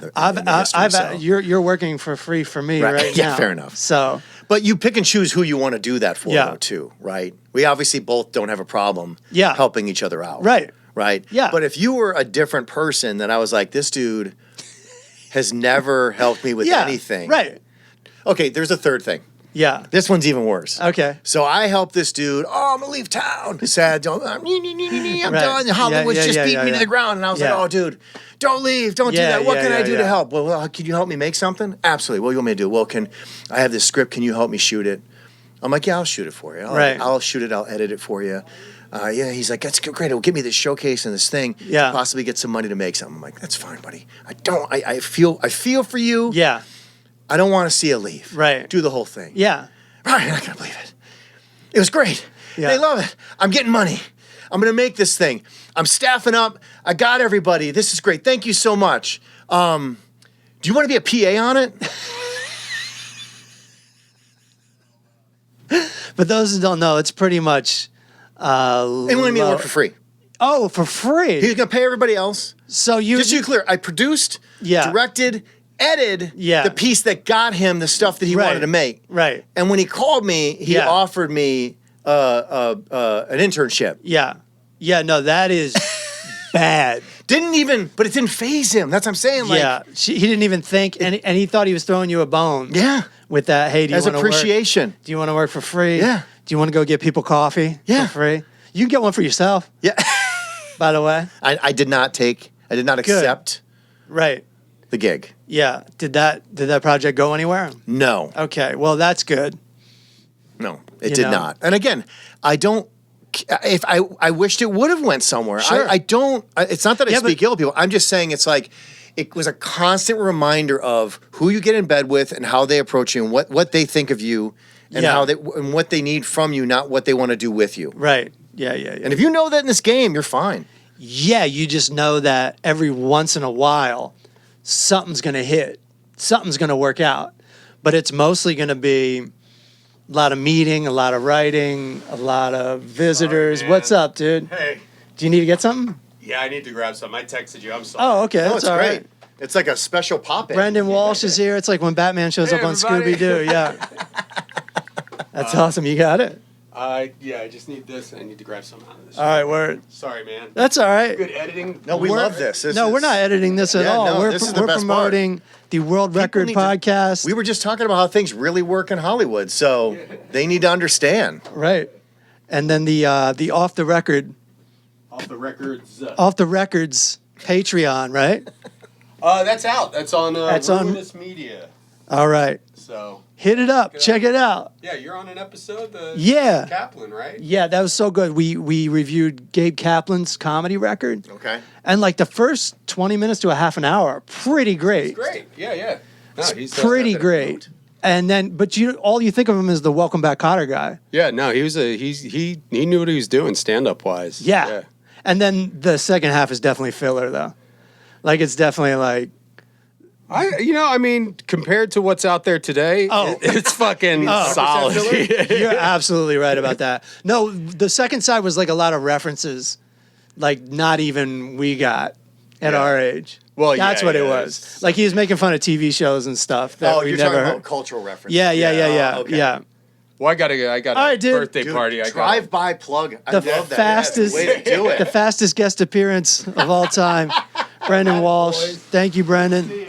You're working for free for me right now. Yeah, fair enough. So, but you pick and choose who you want to do that for, though, too, right? We obviously both don't have a problem helping each other out. Right? Yeah. But if you were a different person, then I was like, this dude has never helped me with anything. Right. Okay, there's a third thing. Yeah. This one's even worse. Okay. So I helped this dude. Oh, I'm going to leave town. Sad. I'm done. Hollywood's just beating me to the ground. And I was like, oh, dude, don't leave. Don't do that. What can I do to help? Well, can you help me make something? Absolutely. What do you want me to do? Well, I have this script. Can you help me shoot it? I'm like, yeah, I'll shoot it for you. I'll shoot it. I'll edit it for you. He's like, that's great. It'll give me this showcase and this thing. Yeah. Possibly get some money to make something. I'm like, that's fine, buddy. I feel for you. Yeah. I don't want to see you leave. Right. Do the whole thing. Yeah. Right, I'm not going to believe it. It was great. Yeah. They love it. I'm getting money. I'm going to make this thing. I'm staffing up. I got everybody. This is great. Thank you so much. Do you want to be a PA on it? But those who don't know, it's pretty much... They wanted me to work for free. Oh, for free? He was going to pay everybody else. So you... Just to be clear, I produced, directed, edited the piece that got him the stuff that he wanted to make. Right. And when he called me, he offered me an internship. Yeah. Yeah, no, that is bad. Didn't even, but it didn't faze him. That's what I'm saying. Like, yeah, he didn't even think, and he thought he was throwing you a bone. Yeah. With that, hey, do you As want to work? appreciation. Do you want to work for free? Yeah. Do you want to go get people coffee Yeah. for free? You can get one for yourself, Yeah. by the way. I did not accept Right. the gig. Yeah. Did that project go anywhere? No. Okay. Well, that's good. No, it You did know? not. And again, I don't. If I wished it would have went somewhere. Sure. I don't. It's not that I Yeah, speak ill of people. I'm just saying it's like it was a constant reminder of who you get in bed with and how they approach you and what they think of you and Yeah. how they and what they need from you, not what they want to do with you. Right. Yeah. And if you know that in this game, you're fine. Yeah, you just know that every once in a while, something's going to hit. Something's going to work out. But it's mostly going to be a lot of meeting, a lot of writing, a lot of visitors. man. What's up, dude? Hey. Do you need to get something? Yeah, I need to grab some. I texted you. I'm sorry. Oh, okay. No, That's it's all great. right. It's like a special pop-in. Brendon Walsh is here. It's like when Batman shows Hey, up on everybody. Scooby-Doo. Yeah. That's awesome. You got it. Yeah, I just need this. I need to grab some out of this. All right, word. Sorry, man. That's all right. Good editing. No, we We're- love this. We're not editing this at Yeah, all. no, we're this is the we're best part. promoting the World Record need to- podcast. We were just talking about how things really work in Hollywood, so they need to understand. Right. And then the off the records Patreon, right? That's out. That's on That's on- Ruinous Media. All right. So, Hit it up. Check it out. yeah, you're on an episode. Yeah. Kaplan, right? Yeah, that was so good. We reviewed Gabe Kaplan's comedy record. Okay. And like the first 20 minutes to a half an hour, pretty great. Great. Yeah. No, he's Pretty great. And then, but all you think of him is the Welcome Back Kotter guy. Yeah, no, he knew what he was doing stand up wise. Yeah. And then the second half is definitely filler, though. Like, it's definitely like, compared to what's out there today, it's fucking solid. you're absolutely right about that. No, the second side was like a lot of references, like not even we got at our age. Well, that's yeah, what it yeah, was. it's- Like he was making fun of TV shows and stuff. That Oh, we you're never talking heard. about cultural references. Yeah. okay. Yeah. Well, I got a All right, dude. birthday Dude, party. I got drive-by plug. I The love that. fastest, Yeah, way to do the it. fastest guest appearance of all time, Brendon Walsh. Thank you, Brendon.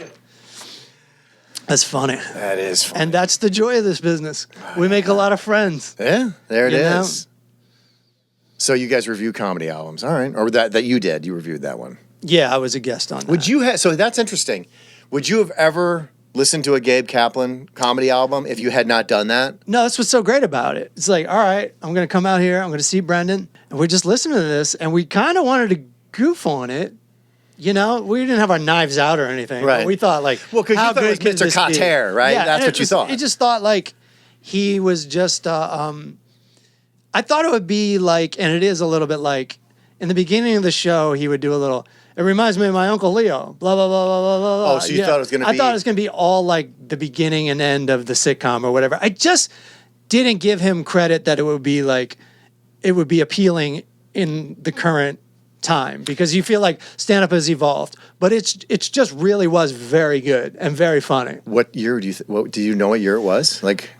That's funny. That is fun. And that's the joy of this business. We make a lot of friends. Yeah, there it You know? is. So you guys review comedy albums, all right? Or that you did? You reviewed that one. Yeah, I was a guest on that. Would you have? So that's interesting. Would you have ever listened to a Gabe Kaplan comedy album if you had not done that? No, that's what's so great about it. It's like, all right, I'm going to come out here. I'm going to see Brendon. And we're just listening to this. And we kind of wanted to goof on it. You know, we didn't have our knives out or anything. Right. But we thought, like, Well, 'cause you how thought it was good could Mr. this be? Cotter, right? Yeah, That's and what you thought. You just thought, like, he was just, I thought it would be like, and it is a little bit like, in the beginning of the show, he would do a little, it reminds me of my Uncle Leo, blah, blah, blah, blah, blah, blah. Oh, so you thought it was gonna I be- thought it was going to be all like the beginning and end of the sitcom or whatever. I just didn't give him credit that it would be like, it would be appealing in the current time because you feel like stand-up has evolved, but it's just really was very good and very funny. What year do you know what year it was? Like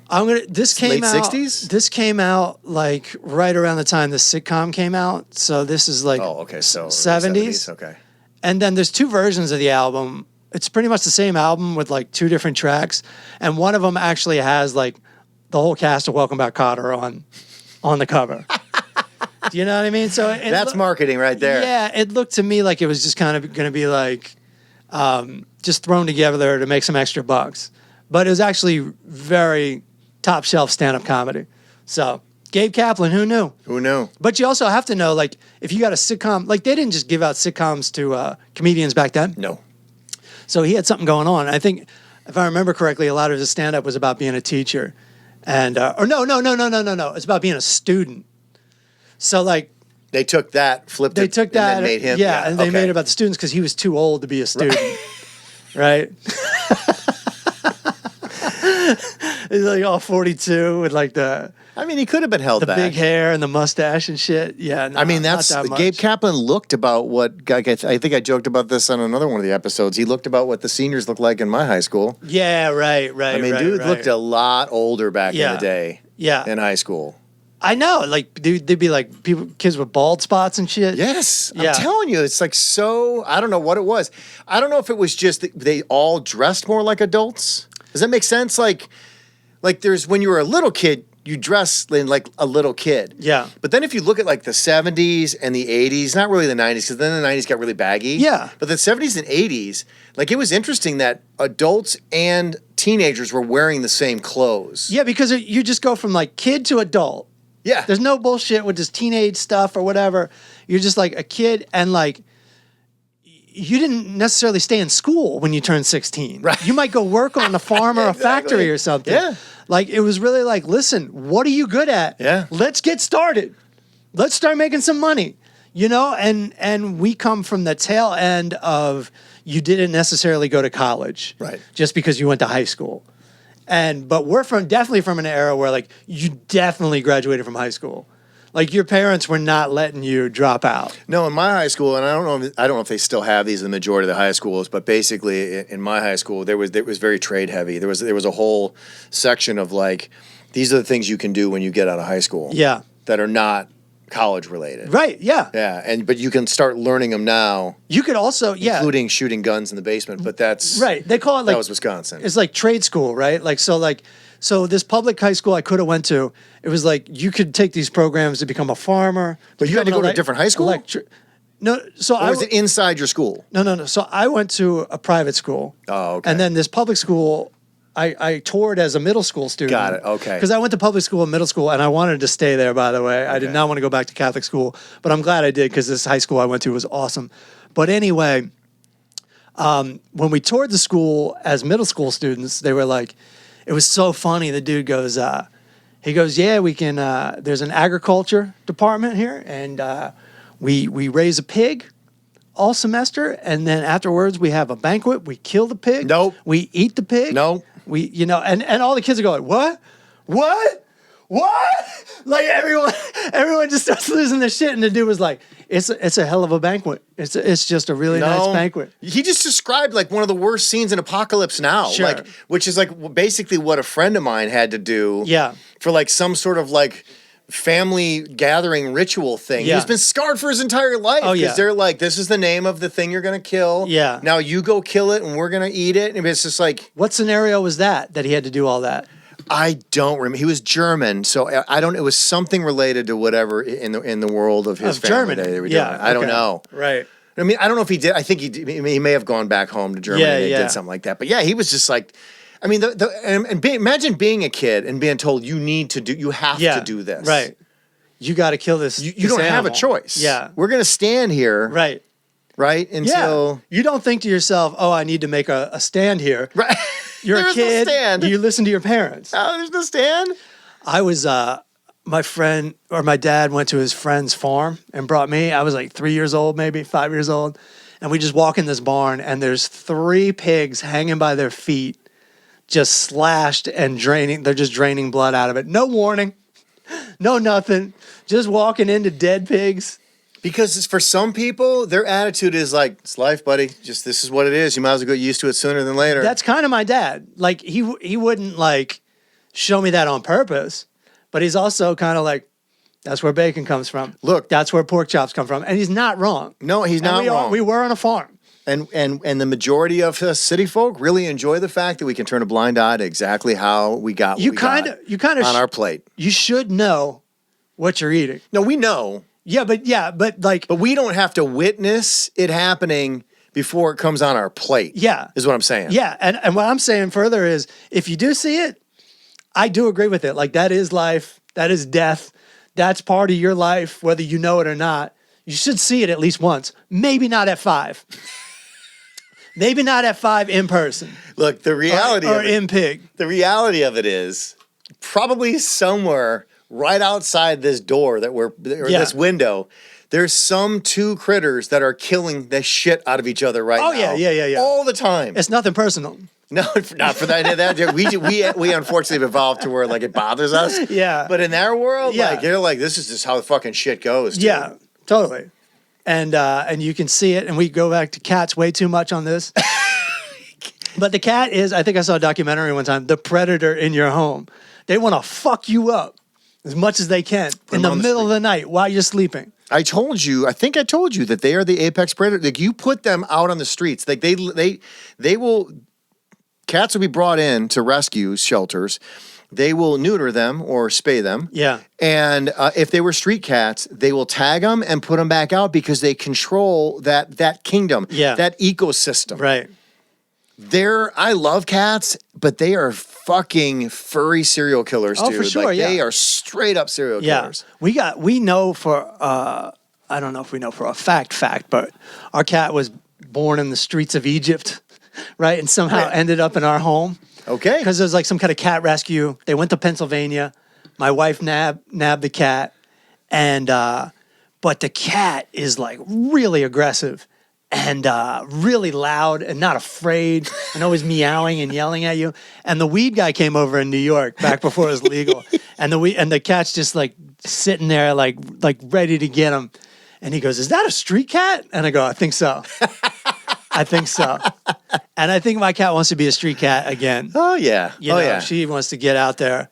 This came Late out 60s? This came out like right around the time the sitcom came out. So this is like oh, okay, so early 70s. Okay. And then there's two versions of the album. It's pretty much the same album with like two different tracks, and one of them actually has like the whole cast of Welcome Back Kotter on the cover. Do you know what I mean? So That's marketing right there. Yeah, it looked to me like it was just kind of going to be like just thrown together to make some extra bucks. But it was actually very top shelf stand-up comedy. So Gabe Kaplan, who knew? Who knew? But you also have to know, like, if you got a sitcom, like they didn't just give out sitcoms to comedians back then. No. So he had something going on. I think, if I remember correctly, a lot of his stand-up was about being a teacher. And, or no. It's about being a student. So, like, They took that, flipped they it, took that, and then made him. yeah, and they okay. made it about the students because he was too old to be a student, right? He's like all 42 with like the I mean, he could have been held back. big hair and the mustache and shit. Yeah, no, I mean, not that's that much. Gabe Kaplan looked about what I think I joked about this on another one of the episodes. He looked about what the seniors looked like in my high school. Yeah, right. I mean, dude looked a lot older back in Yeah. the day. Yeah. In high school. I know, like they'd be like kids with bald spots and shit. Yes, Yeah. I'm telling you, it's like so. I don't know what it was. I don't know if it was just that they all dressed more like adults. Does that make sense? Like there's when you were a little kid, you dress like a little kid. Yeah. But then if you look at like the 70s and the 80s, not really the 90s, because then the 90s got really baggy. Yeah. But the 70s and 80s, like it was interesting that adults and teenagers were wearing the same clothes. Yeah, because you just go from like kid to adult. Yeah. There's no bullshit with this teenage stuff or whatever. You're just like a kid, and like you didn't necessarily stay in school when you turned 16. Right. You might go work on a farm or a Exactly. factory or something. Yeah. Like it was really like, listen, what are you good at? Yeah. Let's get started. Let's start making some money. You know, and we come from the tail end of you didn't necessarily go to college. Right. Just because you went to high school. But we're definitely from an era where like you definitely graduated from high school. Like your parents were not letting you drop out. No, in my high school, and I don't know if they still have these in the majority of the high schools, but basically in my high school, it was very trade heavy. There was a whole section of like, these are the things you can do when you get out of high school. Yeah. That are not college related. Right. Yeah. Yeah, but you can start learning them now, You could also including shooting guns in the basement. But that's right. They call it like that was Wisconsin. It's like trade school, right? So this public high school I could have went to, it was like you could take these programs to become a farmer. But you had to become go to an a different high school? No, so Or was it inside your school? No. So I went to a private school. Oh, okay. And then this public school, I toured as a middle school student. Got it, okay. Because I went to public school and middle school, and I wanted to stay there, by the way. I did not want to go back to Catholic school, but I'm glad I did because this high school I went to was awesome. But anyway, when we toured the school as middle school students, they were like, it was so funny. The dude goes, yeah, we can, there's an agriculture department here, and we raise a pig all semester, and then afterwards we have a banquet. We kill the pig. Nope. We eat the pig. Nope. And all the kids are going, what? Like everyone just starts losing their shit, and the dude was like, it's a hell of a banquet. It's just a really nice banquet. He just described like one of the worst scenes in Apocalypse Now, Sure. like which is like basically what a friend of mine had to do. Yeah. For like some sort of like family gathering ritual thing. Yeah. He's been scarred for his entire life. Oh, yeah. Because they're like, this is the name of the thing you're gonna kill. Yeah. Now you go kill it and we're gonna eat it. And it's just like, What scenario was that he had to do all that? I don't remember. He was German, so I don't. It was something related to whatever in the world of his Of family Germany. they were doing. Yeah, I don't okay. know. Right. I mean, I don't know if he did. I think he may have gone back home to Germany Yeah, and yeah. did something like that. But yeah, he was just like, I mean, imagine being a kid and being told you have to do this. Right. You got to kill this. You don't have a choice. Yeah. We're gonna stand here. Right. Right until. Yeah. You don't think to yourself, oh, I need to make a stand here. Right. You're There a is no kid. stand. You listen to your parents. Oh, there's no stand. I was my friend or my dad went to his friend's farm and brought me. I was like 3 years old, maybe 5 years old. And we just walk in this barn and there's 3 pigs hanging by their feet, just slashed and draining. They're just draining blood out of it. No warning, no nothing. Just walking into dead pigs. Because for some people, their attitude is like, it's life, buddy. Just this is what it is. You might as well get used to it sooner than later. That's kind of my dad. Like he wouldn't like show me that on purpose, but he's also kind of like, that's where bacon comes from. Look, that's where pork chops come from, and he's not wrong. No, he's not wrong. We were on a farm, and the majority of us city folk really enjoy the fact that we can turn a blind eye to exactly how we got what you we kind got of on our plate. You should know what you're eating. No, we know. Yeah, but we don't have to witness it happening before it comes on our plate. Yeah, is what I'm saying. Yeah, and what I'm saying further is, if you do see it, I do agree with it. Like that is life, that is death, that's part of your life, whether you know it or not. You should see it at least once. Maybe not at 5. Maybe not at 5 in person. Look, the reality or of it, in pig. The reality of it is probably somewhere right outside this door this window, there's some 2 critters that are killing the shit out of each other right now. Oh yeah. All the time. It's nothing personal. No, not for that. We unfortunately have evolved to where like it bothers us. Yeah. But in their world, Yeah. like they're like, this is just how the fucking shit goes. Dude. Yeah, totally. And you can see it, and we go back to cats way too much on this. But the cat is, I think I saw a documentary one time, the predator in your home. They want to fuck you up. as much as they can in the middle of the night while you're sleeping. I think I told you that they are the apex predator. Like, you put them out on the streets, like they will. Cats will be brought in to rescue shelters. They will neuter them or spay them. Yeah. And if they were street cats, they will tag them and put them back out because they control that kingdom, that ecosystem. Right. I love cats, but they are fucking furry serial killers, dude. For sure, like, they are straight up serial killers. We know for I don't know if we know for a fact, but our cat was born in the streets of Egypt, right? And somehow ended up in our home. Okay. Because there was like some kind of cat rescue. They went to Pennsylvania. My wife nabbed the cat, and but the cat is like really aggressive and really loud and not afraid and always meowing and yelling at you. And the weed guy came over in New York back before it was legal, and the cat's just like sitting there like ready to get him. And he goes, "Is that a street cat?" And I go, "I think so." I think so. And I think my cat wants to be a street cat again. Oh, yeah. You know, she wants to get out there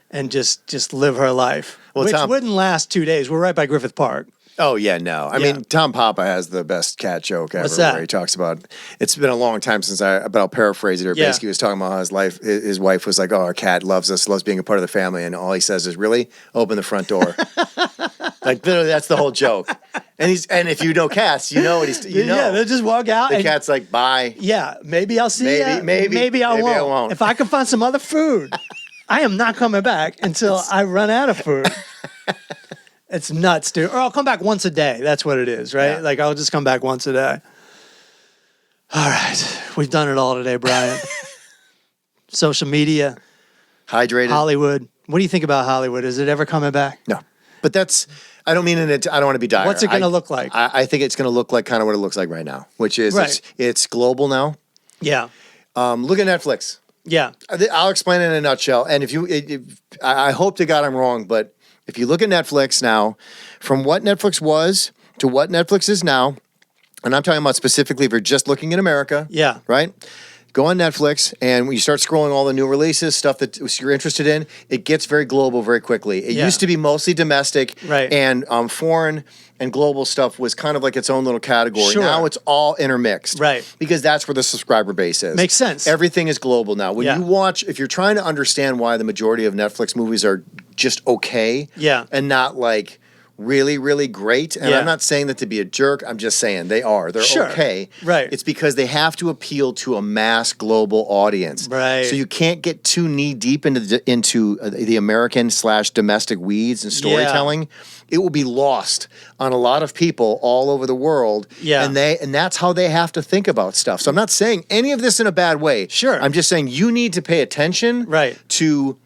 and just live her life, which wouldn't last 2 days. We're right by Griffith Park. Oh, yeah, no. I mean, Tom Papa has the best cat joke ever. What's that? Where he talks about, it's been a long time since but I'll paraphrase it. Or basically, he was talking about how his wife was like, "Oh, our cat loves us, loves being a part of the family." And all he says is, "Really? Open the front door." Like, literally, that's the whole joke. And if you know cats, you know what he's, you know. Yeah, they'll just walk out. The cat's like, "Bye." Yeah, maybe I'll see you. Maybe I won't. If I can find some other food, I am not coming back until I run out of food. It's nuts, dude. Or I'll come back once a day. That's what it is, right? Yeah. Like, I'll just come back once a day. All right. We've done it all today, Brian. Social media. Hydrated. Hollywood. What do you think about Hollywood? Is it ever coming back? No. But I don't mean it, I don't want to be dire. What's it going to look like? I think it's going to look like kind of what it looks like right now, which is it's global now. Yeah. Look at Netflix. Yeah. I'll explain it in a nutshell. And I hope to God I'm wrong, but if you look at Netflix now, from what Netflix was to what Netflix is now, and I'm talking about specifically if you're just looking at America. Yeah. Right? Go on Netflix, and when you start scrolling all the new releases, stuff that you're interested in, it gets very global very quickly. It used to be mostly domestic, and foreign and global stuff was kind of like its own little category. Sure. Now it's all intermixed. Right. Because that's where the subscriber base is. Makes sense. Everything is global now. When you watch, if you're trying to understand why the majority of Netflix movies are just okay and not like really, really great. And I'm not saying that to be a jerk. I'm just saying they are. They're okay. Right. It's because they have to appeal to a mass global audience. Right. So you can't get too knee deep into the American / domestic weeds and storytelling. It will be lost on a lot of people all over the world. Yeah. And that's how they have to think about stuff. So I'm not saying any of this in a bad way. Sure. I'm just saying you need to pay attention to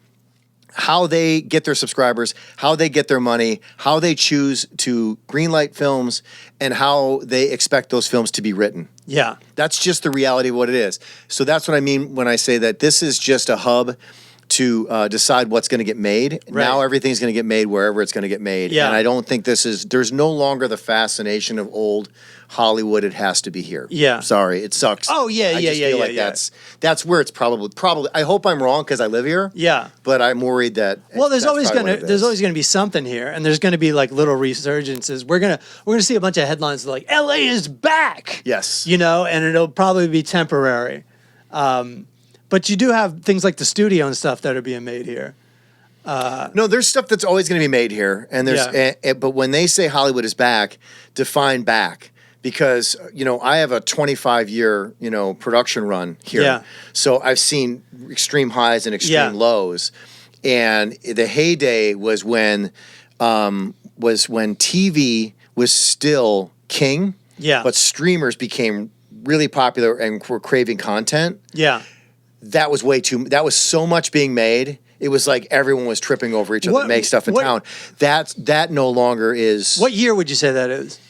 how they get their subscribers, how they get their money, how they choose to greenlight films, and how they expect those films to be written. Yeah. That's just the reality of what it is. So that's what I mean when I say that this is just a hub to decide what's going to get made. Right. Now everything's going to get made wherever it's going to get made. Yeah. And I don't think there's no longer the fascination of old Hollywood. It has to be here. Yeah. Sorry, it sucks. Oh, yeah, I just feel like that's where it's probably, I hope I'm wrong because I live here. Yeah. But I'm worried that there's always going to be something here, and there's going to be like little resurgences. We're going to see a bunch of headlines like LA is back. Yes. You know, and it'll probably be temporary. But you do have things like the studio and stuff that are being made here. No, there's stuff that's always going to be made here, and but when they say Hollywood is back, define back, because I have a 25-year production run here, so I've seen extreme highs and extreme lows, and the heyday was when TV was still king, but streamers became really popular and were craving content. Yeah. That was so much being made. It was like everyone was tripping over each other to make stuff in town. That no longer is. What year would you say that is?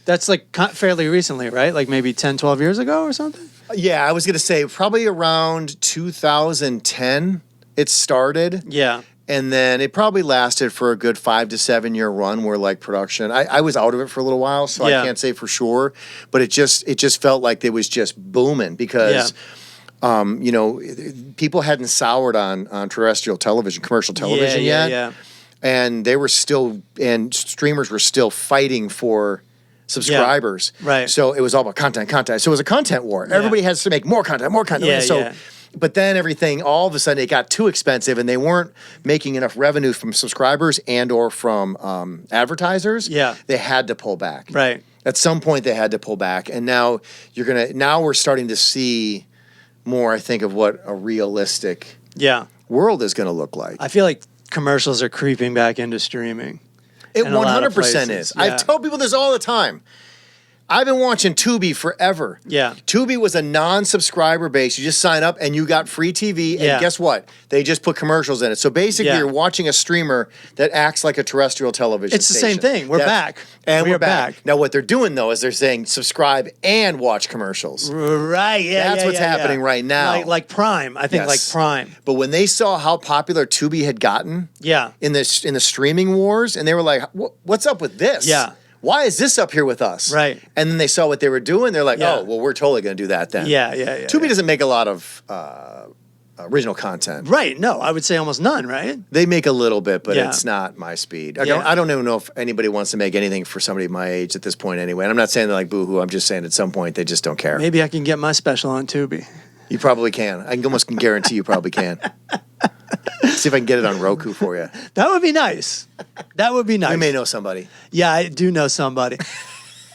That's like fairly recently, right? Like maybe 10, 12 years ago or something? Yeah, I was going to say probably around 2010 it started. Yeah. And then it probably lasted for a good 5 to 7 year run where like production, I was out of it for a little while, so I can't say for sure, but it just felt like it was just booming because You know, people hadn't soured on terrestrial television, commercial television yet. Yeah. And they were still, and streamers were still fighting for subscribers. Right. So it was all about content. So it was a content war. Everybody has to make more content. But then everything, all of a sudden, it got too expensive, and they weren't making enough revenue from subscribers and or from advertisers. Yeah. They had to pull back. Right. At some point, they had to pull back, and now we're starting to see more, I think, of what a realistic world is going to look like. I feel like commercials are creeping back into streaming. It in a lot of 100% places. is. Yeah. I tell people this all the time. I've been watching Tubi forever. Yeah. Tubi was a non-subscriber base. You just sign up and you got free TV. And Yeah. guess what? They just put commercials in it. So basically, you're watching a streamer that acts like a terrestrial television It's the station. same thing. We're back. And We we're are back. back. Now, what they're doing, though, is they're saying subscribe and watch commercials. Right. Yeah. That's what's happening right now. Like Prime. I think like Yes. Prime. But when they saw how popular Tubi had gotten Yeah. in the streaming wars, and they were like, "What's up with this? Yeah. Why is this up here with us?" Right. And then they saw what they were doing. They're like, Yeah. "Oh, well, we're totally going to do that then." Yeah. Tubi doesn't make a lot of original content. Right. No, I would say almost none. Right. They make a little bit, but Yeah. it's not my speed. I Yeah. don't even know if anybody wants to make anything for somebody my age at this point anyway. And I'm not saying they're like boohoo. I'm just saying at some point they just don't care. Maybe I can get my special on Tubi. You probably can. I can almost guarantee you probably can. See if I can get it on Roku for you. That would be nice. That would be nice. We may know somebody. Yeah, I do know somebody.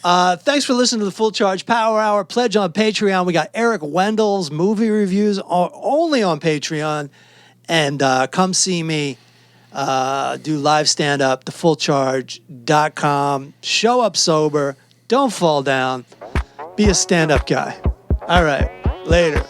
Thanks for listening to the Full Charge Power Hour. Pledge on Patreon. We got Eric Wendel's movie reviews only on Patreon. And come see me do live stand-up, thefullcharge.com. Show up sober. Don't fall down. Be a stand-up guy. All right. Later.